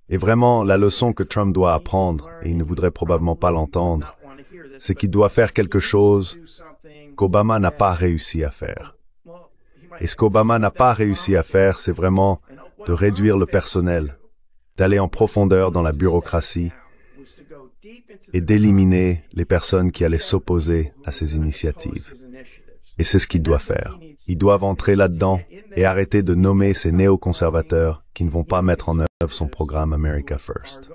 Et vraiment, la leçon que Trump doit apprendre, et il ne voudrait probablement pas l'entendre, c'est qu'il doit faire quelque chose qu'Obama n'a pas réussi à faire. Et ce qu'Obama n'a pas réussi à faire, c'est vraiment de réduire le personnel, d'aller en profondeur dans la bureaucratie et d'éliminer les personnes qui allaient s'opposer à ces initiatives. Et c'est ce qu'il doit faire. Ils doivent entrer là-dedans et arrêter de nommer ces néoconservateurs qui ne vont pas mettre en œuvre son programme America First.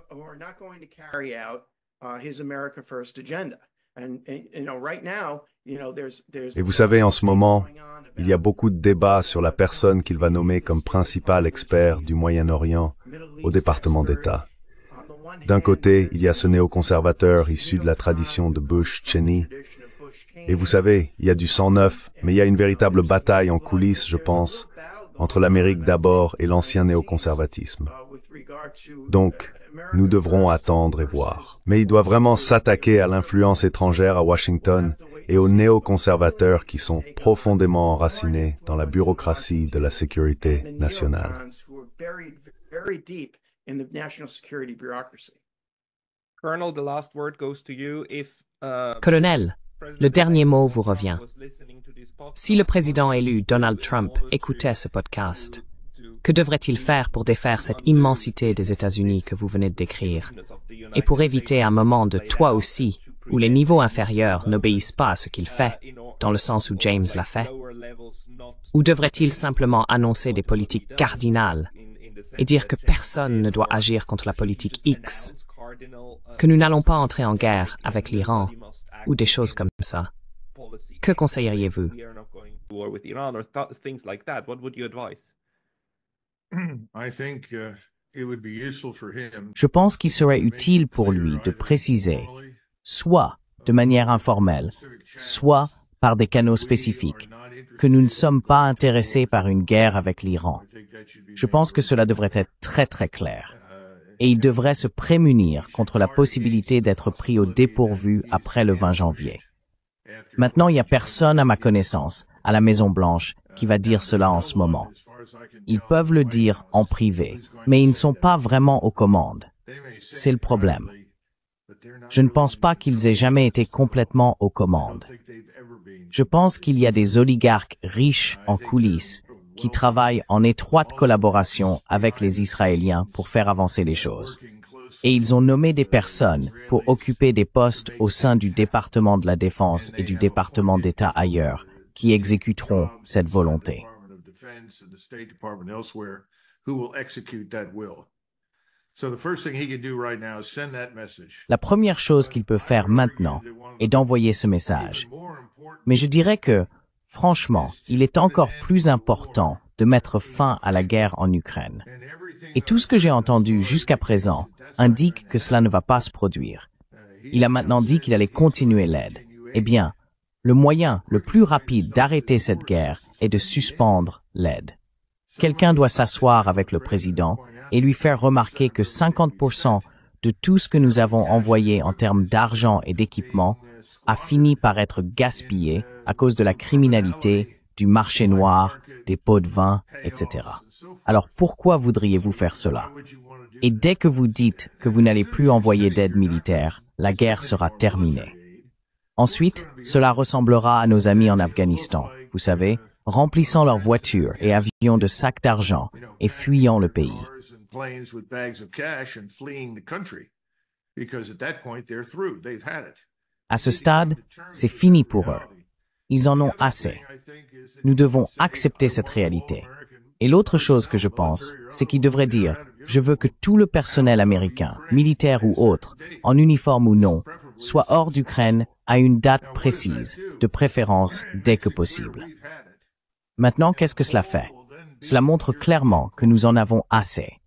Et vous savez, en ce moment, il y a beaucoup de débats sur la personne qu'il va nommer comme principal expert du Moyen-Orient au département d'État. D'un côté, il y a ce néoconservateur issu de la tradition de Bush Cheney. Et vous savez, il y a du sang neuf, mais il y a une véritable bataille en coulisses, je pense, entre l'Amérique d'abord et l'ancien néoconservatisme. Donc, nous devrons attendre et voir. Mais il doit vraiment s'attaquer à l'influence étrangère à Washington et aux néoconservateurs qui sont profondément enracinés dans la bureaucratie de la sécurité nationale. Colonel, le dernier mot vous revient. Si le président élu Donald Trump écoutait ce podcast, que devrait-il faire pour défaire cette immensité des États-Unis que vous venez de décrire, et pour éviter un moment de toi aussi, où les niveaux inférieurs n'obéissent pas à ce qu'il fait, dans le sens où James l'a fait? Ou devrait-il simplement annoncer des politiques cardinales et dire que personne ne doit agir contre la politique X, que nous n'allons pas entrer en guerre avec l'Iran, ou des choses comme ça? Que conseilleriez-vous? Je pense qu'il serait utile pour lui de préciser, soit de manière informelle, soit par des canaux spécifiques, que nous ne sommes pas intéressés par une guerre avec l'Iran. Je pense que cela devrait être très très clair. Et il devrait se prémunir contre la possibilité d'être pris au dépourvu après le 20 janvier. Maintenant, il n'y a personne à ma connaissance, à la Maison-Blanche, qui va dire cela en ce moment. Ils peuvent le dire en privé, mais ils ne sont pas vraiment aux commandes. C'est le problème. Je ne pense pas qu'ils aient jamais été complètement aux commandes. Je pense qu'il y a des oligarques riches en coulisses qui travaillent en étroite collaboration avec les Israéliens pour faire avancer les choses. Et ils ont nommé des personnes pour occuper des postes au sein du département de la Défense et du département d'État ailleurs, qui exécuteront cette volonté. La première chose qu'il peut faire maintenant est d'envoyer ce message. Mais je dirais que, franchement, il est encore plus important de mettre fin à la guerre en Ukraine. Et tout ce que j'ai entendu jusqu'à présent indique que cela ne va pas se produire. Il a maintenant dit qu'il allait continuer l'aide. Eh bien, le moyen le plus rapide d'arrêter cette guerre est de suspendre l'aide. Quelqu'un doit s'asseoir avec le président et lui faire remarquer que 50% de tout ce que nous avons envoyé en termes d'argent et d'équipement a fini par être gaspillé à cause de la criminalité, du marché noir, des pots de vin, etc. Alors pourquoi voudriez-vous faire cela? Et dès que vous dites que vous n'allez plus envoyer d'aide militaire, la guerre sera terminée. Ensuite, cela ressemblera à nos amis en Afghanistan, vous savez, remplissant leurs voitures et avions de sacs d'argent et fuyant le pays. À ce stade, c'est fini pour eux. Ils en ont assez. Nous devons accepter cette réalité. Et l'autre chose que je pense, c'est qu'ils devraient dire « Je veux que tout le personnel américain, militaire ou autre, en uniforme ou non, soit hors d'Ukraine à une date précise, de préférence dès que possible. » Maintenant, qu'est-ce que cela fait? Cela montre clairement que nous en avons assez.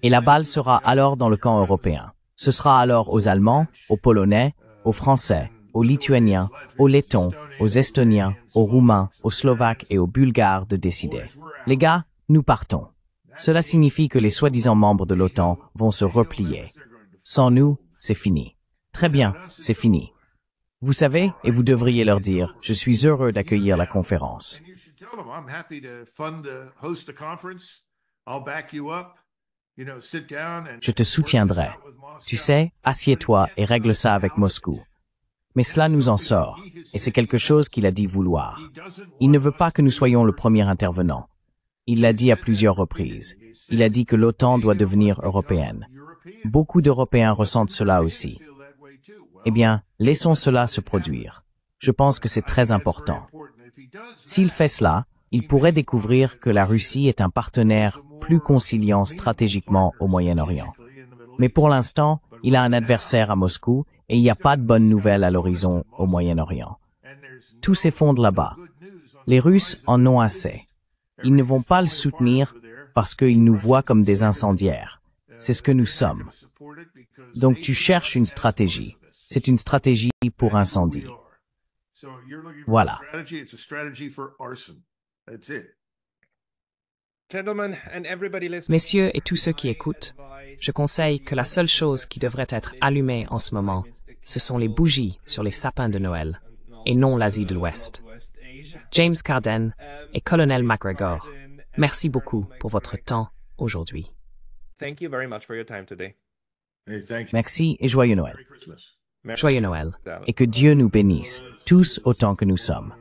Et la balle sera alors dans le camp européen. Ce sera alors aux Allemands, aux Polonais, aux Français, aux Lituaniens, aux Lettons, aux Estoniens, aux Roumains, aux Slovaques et aux Bulgares de décider. Les gars, nous partons. Cela signifie que les soi-disant membres de l'OTAN vont se replier. Sans nous, c'est fini. Très bien, c'est fini. Vous savez, et vous devriez leur dire, je suis heureux d'accueillir la conférence. Je te soutiendrai. Tu sais, assieds-toi et règle ça avec Moscou. Mais cela nous en sort, et c'est quelque chose qu'il a dit vouloir. Il ne veut pas que nous soyons le premier intervenant. Il l'a dit à plusieurs reprises. Il a dit que l'OTAN doit devenir européenne. Beaucoup d'Européens ressentent cela aussi. Eh bien, laissons cela se produire. Je pense que c'est très important. S'il fait cela, il pourrait découvrir que la Russie est un partenaire plus conciliant stratégiquement au Moyen-Orient. Mais pour l'instant, il a un adversaire à Moscou et il n'y a pas de bonnes nouvelles à l'horizon au Moyen-Orient. Tout s'effondre là-bas. Les Russes en ont assez. Ils ne vont pas le soutenir parce qu'ils nous voient comme des incendiaires. C'est ce que nous sommes. Donc tu cherches une stratégie. C'est une stratégie pour incendie. Voilà. Messieurs et tous ceux qui écoutent, je conseille que la seule chose qui devrait être allumée en ce moment, ce sont les bougies sur les sapins de Noël, et non l'Asie de l'Ouest. James Carden et Colonel McGregor, merci beaucoup pour votre temps aujourd'hui. Merci et joyeux Noël. Joyeux Noël. Et que Dieu nous bénisse, tous autant que nous sommes.